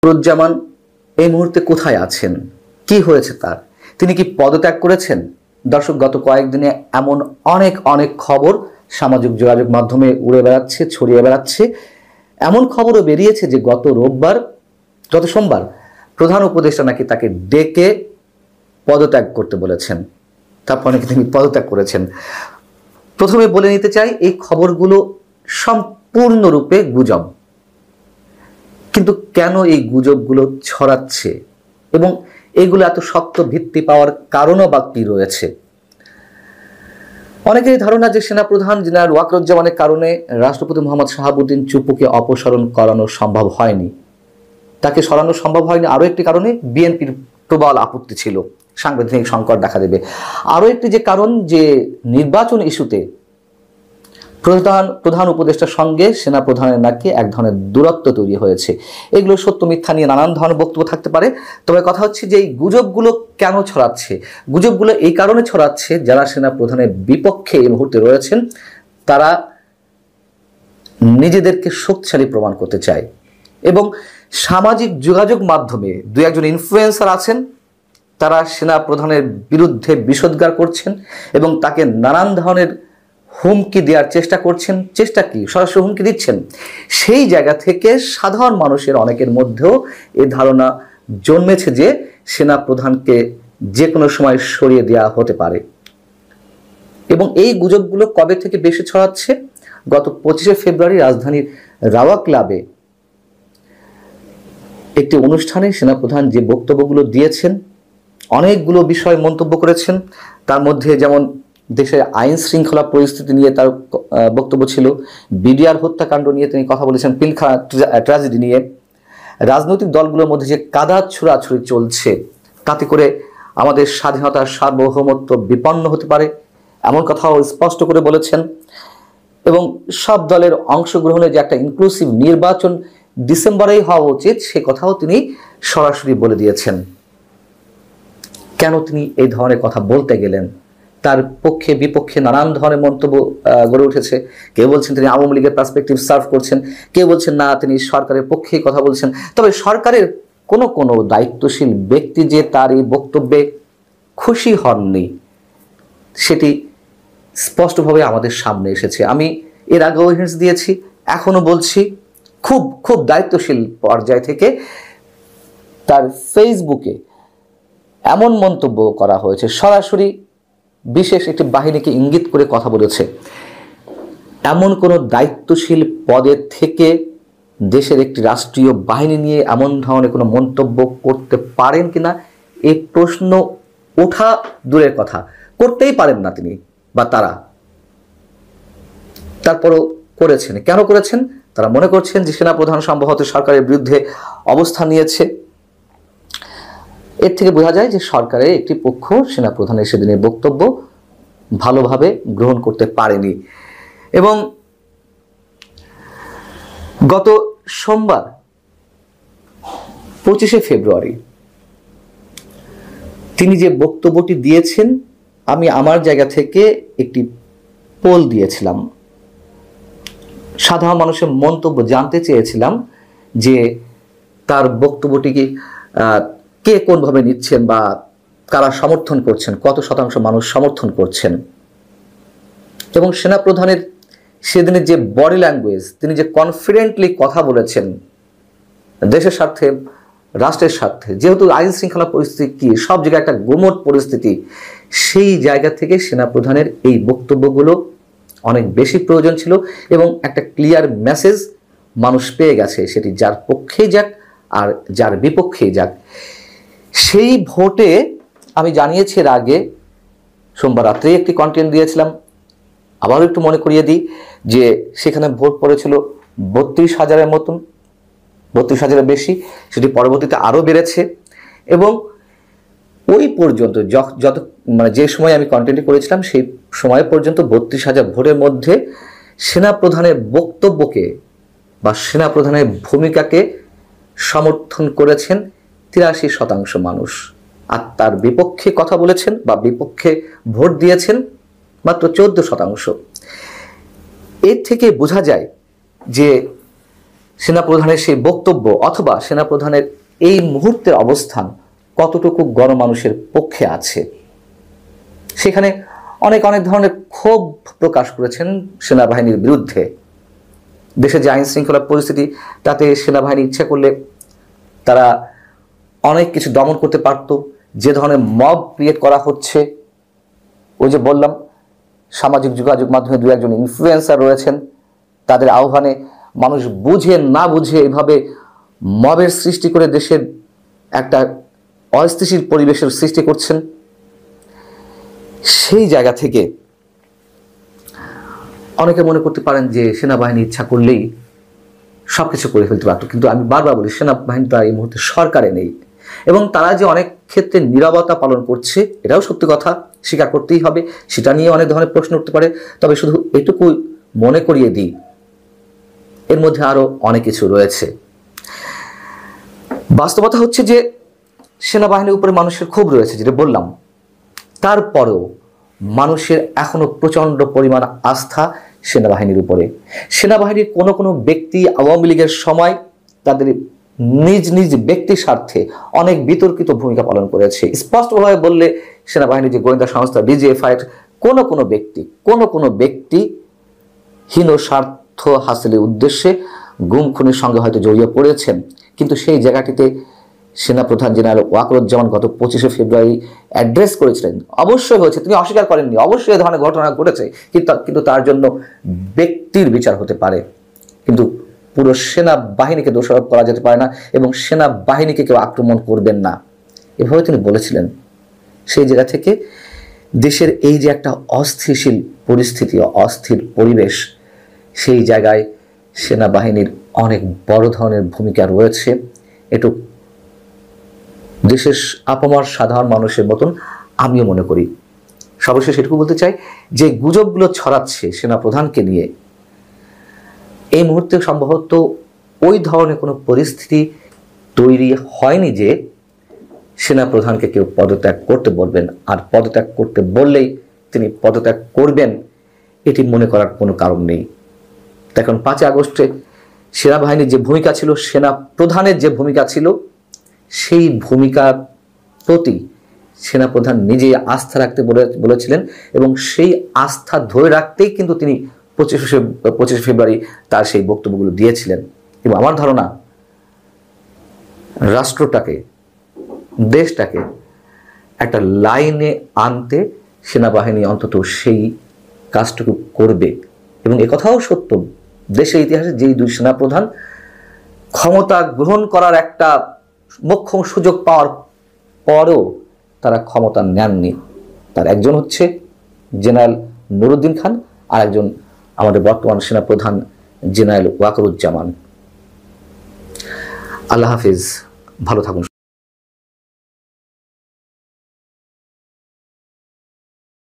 ওয়াকরুজ্জামান এই মুহূর্তে কোথায় আছেন, কি হয়েছে তার, তিনি কি পদত্যাগ করেছেন? দর্শক, গত কয়েকদিনে এমন অনেক অনেক খবর সামাজিক যোগাযোগ মাধ্যমে উড়ে বেড়াচ্ছে, ছড়িয়ে বেড়াচ্ছে। এমন খবরও বেরিয়েছে যে গত সোমবার প্রধান উপদেষ্টা নাকি তাকে ডেকে পদত্যাগ করতে বলেছেন, তারপর নাকি তিনি পদত্যাগ করেছেন। প্রথমে বলে নিতে চাই, এই খবরগুলো সম্পূর্ণরূপে গুজব। কিন্তু কেন এই গুজবগুলো ছড়াচ্ছে এবং এগুলো এত শক্ত ভিত্তি পাওয়ার কারণও বা কি রয়েছে? অনেকেরই ধারণা যে সেনাপ্রধান জেনারেল ওয়াকরুজ্জামানের কারণে রাষ্ট্রপতি মোহাম্মদ শাহাবুদ্দিন চুপ্পুকে অপসারণ করানো সম্ভব হয়নি। তাকে সরানো সম্ভব হয়নি আরও একটি কারণে, বিএনপির প্রবল আপত্তি ছিল, সাংবিধানিক সংকট দেখা দেবে। আরও একটি যে কারণ, যে নির্বাচন ইস্যুতে প্রধান উপদেষ্টার সঙ্গে সেনাপ্রধানের নাকি এক ধরনের দূরত্ব তৈরি হয়েছে। এগুলো সত্য মিথ্যা নিয়ে নানান ধরনের বক্তব্য থাকতে পারে। তবে কথা হচ্ছে যে এই গুজবগুলো কেন ছড়াচ্ছে? গুজবগুলো এই কারণে ছড়াচ্ছে, যারা সেনাপ্রধানের বিপক্ষে এই মুহূর্তে রয়েছেন তারা নিজেদেরকে শক্তিশালী প্রমাণ করতে চায় এবং সামাজিক যোগাযোগ মাধ্যমে দু একজন ইনফ্লুয়েন্সার আছেন, তারা সেনাপ্রধানের বিরুদ্ধে বিষোদ্গার করছেন এবং তাকে নানান ধরনের হুমকি দেওয়ার চেষ্টা করছেন। চেষ্টা কি, সরাসরি হুমকি দিচ্ছেন। সেই জায়গা থেকে সাধারণ মানুষের অনেকের মধ্যেও এই ধারণা জন্মেছে যে সেনাপ্রধানকে যে কোনো সময় সরিয়ে দেওয়া হতে পারে। এবং এই গুজবগুলো কবে থেকে বেশি ছড়াচ্ছে? গত 25শে ফেব্রুয়ারি রাজধানীর রাওয়া ক্লাবে একটি অনুষ্ঠানে সেনাপ্রধান যে বক্তব্যগুলো দিয়েছেন, অনেকগুলো বিষয় মন্তব্য করেছেন। তার মধ্যে যেমন দেশের আইন শৃঙ্খলা পরিস্থিতি নিয়ে তার বক্তব্য ছিল, বিডিআর হত্যাকাণ্ড নিয়ে তিনি কথা বলেছেন, পিলখানা ট্র্যাজেডি নিয়ে, রাজনৈতিক দলগুলোর মধ্যে যে কাদা ছোড়াছুড়ি চলছে তাতে করে আমাদের স্বাধীনতার সার্বভৌমত্ব বিপন্ন হতে পারে, এমন কথাও স্পষ্ট করে বলেছেন। এবং সব দলের অংশগ্রহণে যে একটা ইনক্লুসিভ নির্বাচন ডিসেম্বরেই হওয়া উচিত, সে কথাও তিনি সরাসরি বলে দিয়েছেন। কেন তিনি এই ধরনের কথা বলতে গেলেন? তার পক্ষে বিপক্ষে নানান ধরনের মন্তব্য গড়ে উঠেছে। কেউ বলছেন তিনি আওয়ামী লীগের পার্সপেক্টিভ সার্ভ করছেন, কেউ বলছেন না তিনি সরকারের পক্ষেই কথা বলছেন। তবে সরকারের কোনো দায়িত্বশীল ব্যক্তি যে তার এই বক্তব্যে খুশি হননি সেটি স্পষ্টভাবে আমাদের সামনে এসেছে। আমি এর আগেও হিন্টস দিয়েছি, এখনো বলছি, খুব দায়িত্বশীল পর্যায় থেকে তার ফেসবুকে এমন মন্তব্য করা হয়েছে, সরাসরি বিশেষ একটি বাহিনীকে ইঙ্গিত করে কথা বলেছে। এমন কোনো দায়িত্বশীল পদের থেকে দেশের একটি রাষ্ট্রীয় বাহিনী নিয়ে এমন ধরনের কোনো মন্তব্য করতে পারেন কিনা এই প্রশ্ন ওঠা দূরের কথা, করতেই পারেন না তিনি বা তারা। তারপরও করেছেন। কেন করেছেন? তারা মনে করছেন যে সেনাপ্রধান সম্ভবত সরকারের বিরুদ্ধে অবস্থান নিয়েছে। এর থেকে বোঝা যায় যে সরকারের একটি পক্ষ সেনাপ্রধানের সেদিনের বক্তব্য ভালোভাবে গ্রহণ করতে পারেনি। এবং গত সোমবার 25শে ফেব্রুয়ারি তিনি যে বক্তব্যটি দিয়েছেন, আমি আমার জায়গা থেকে একটি পোল দিয়েছিলাম, সাধারণ মানুষের মন্তব্য জানতে চেয়েছিলাম যে তার বক্তব্যটিকে কে কোনভাবে নিচ্ছেন বা কারা সমর্থন করছেন, কত শতাংশ মানুষ সমর্থন করছেন। এবং সেনাপ্রধানের সেদিনের যে বডি ল্যাঙ্গুয়েজ, তিনি যে কনফিডেন্টলি কথা বলেছেন দেশের স্বার্থে, রাষ্ট্রের স্বার্থে, যেহেতু আইন শৃঙ্খলা পরিস্থিতি কি সব জায়গায় একটা গুমট পরিস্থিতি, সেই জায়গা থেকে সেনাপ্রধানের এই বক্তব্যগুলো অনেক বেশি প্রয়োজন ছিল এবং একটা ক্লিয়ার মেসেজ মানুষ পেয়ে গেছে, সেটি যার পক্ষেই যাক আর যার বিপক্ষেই যাক। সেই ভোটে আমি জানিয়েছি এর আগে সোমবার রাত্রে একটি কন্টেন্ট দিয়েছিলাম, আবারও একটু মনে করিয়ে দিই যে সেখানে ভোট পড়েছিল 32,000-এর মতন, 32,000-এর বেশি, সেটি পরবর্তীতে আরও বেড়েছে। এবং ওই পর্যন্ত যে সময় আমি কন্টেন্টটি করেছিলাম সেই সময় পর্যন্ত 32,000 ভোটের মধ্যে সেনাপ্রধানের বক্তব্যকে বা সেনাপ্রধানের ভূমিকাকে সমর্থন করেছেন 83% মানুষ, আর তার বিপক্ষে কথা বলেছেন বা বিপক্ষে ভোট দিয়েছেন মাত্র 14%। এর থেকে বোঝা যায় যে সেনাপ্রধানের সেই বক্তব্য অথবা সেনাপ্রধানের এই মুহূর্তের অবস্থান কতটুকু গণমানুষের পক্ষে আছে। সেখানে অনেক ধরনের ক্ষোভ প্রকাশ করেছেন সেনাবাহিনীর বিরুদ্ধে। দেশে যে আইন শৃঙ্খলা পরিস্থিতি, তাতে সেনাবাহিনী ইচ্ছা করলে তারা অনেক কিছু দমন করতে পারত। যে ধরনের মব ক্রিয়েট করা হচ্ছে, ওই যে বললাম সামাজিক যোগাযোগ মাধ্যমে দু একজন ইনফ্লুয়েন্সার রয়েছেন, তাদের আহ্বানে মানুষ বুঝে না বুঝে এভাবে মবের সৃষ্টি করে দেশের একটা অস্থিতিশীল পরিবেশের সৃষ্টি করছেন। সেই জায়গা থেকে অনেকে মনে করতে পারেন যে সেনাবাহিনী ইচ্ছা করলেই সবকিছু করে ফেলতে পারত, কিন্তু আমি বারবার বলি সেনাবাহিনী তারা এই মুহূর্তে সরকারে নেই এবং তারা যে অনেক ক্ষেত্রে নীরবতা পালন করছে এটাও সত্যি কথা, স্বীকার করতেই হবে। সেটা নিয়ে অনেক ধরনের প্রশ্ন উঠতে পারে, তবে শুধু এটুকু মনে করিয়ে দিই এর মধ্যে আরো অনেক কিছু রয়েছে। বাস্তবতা হচ্ছে যে সেনাবাহিনীর উপরে মানুষের ক্ষোভ রয়েছে, যেটা বললাম। তারপরেও মানুষের এখনো প্রচন্ড পরিমাণ আস্থা সেনাবাহিনীর উপরে। সেনাবাহিনীর কোনো ব্যক্তি আওয়ামী লীগের সময় তাদের নিজ ব্যক্তি স্বার্থে অনেক বিতর্কিত ভূমিকা পালন করেছে। স্পষ্টভাবে বললে সেনাবাহিনীর যে গোয়েন্দা সংস্থা ডিজিএফআই কোনো ব্যক্তি হীন স্বার্থ হাসিলের উদ্দেশ্যে গুম খুনের সঙ্গে হয়তো জড়িয়ে পড়েছেন, কিন্তু সেই জায়গাটিতে সেনাপ্রধান জেনারেল ওয়াকারুজ্জামান গত 25শে ফেব্রুয়ারি অ্যাড্রেস করেছিলেন। অবশ্যই হয়েছে, তিনি অস্বীকার করেননি, অবশ্যই এ ধরনের ঘটনা ঘটেছে, কিন্তু তার জন্য ব্যক্তির বিচার হতে পারে, কিন্তু পুরো সেনাবাহিনীকে দোষারোপ করা যেতে পারে না এবং সেনাবাহিনীকে কেউ আক্রমণ করবেন না, এভাবে তিনি বলেছিলেন। সেই জায়গা থেকে দেশের এই যে একটা অস্থিতিশীল পরিস্থিতি, অস্থির পরিবেশ, সেই জায়গায় সেনাবাহিনীর অনেক বড় ধরনের ভূমিকা রয়েছে। একটু দেশের আপামর সাধারণ মানুষের মতন আমিও মনে করি। সর্বশেষ এটুকু বলতে চাই যে গুজবগুলো ছড়াচ্ছে সেনাপ্রধানকে নিয়ে, এই মুহূর্তে সম্ভবত ওই ধরনের কোনো পরিস্থিতি তৈরি হয়নি যে সেনাপ্রধানকে কেউ পদত্যাগ করতে বলবেন, আর পদত্যাগ করতে বললেই তিনি পদত্যাগ করবেন এটি মনে করার কোনো কারণ নেই। এখন 5 আগস্টে সেনাবাহিনীর যে ভূমিকা ছিল, সেনাপ্রধানের যে ভূমিকা ছিল, সেই ভূমিকার প্রতি সেনাপ্রধান নিজে আস্থা রাখতে বলেছিলেন এবং সেই আস্থা ধরে রাখতেই কিন্তু তিনি 25শে ফেব্রুয়ারি তার সেই বক্তব্যগুলো দিয়েছিলেন। এবং আমার ধারণা রাষ্ট্রটাকে, দেশটাকে একটা লাইনে আনতে সেনাবাহিনী অন্তত সেই কাজটুকু করবে। এবং একথাও সত্য, দেশের ইতিহাসে যেই 2 সেনাপ্রধান ক্ষমতা গ্রহণ করার একটা মোক্ষম সুযোগ পাওয়ার পরেও তারা ক্ষমতা নেননি, তার একজন হচ্ছে জেনারেল নুরুদ্দিন খান, আর একজন আমাদের বর্তমান সেনাপ্রধান জেনারেল ওয়াকারুজ্জামান। আল্লাহ হাফিজ, ভালো থাকুন।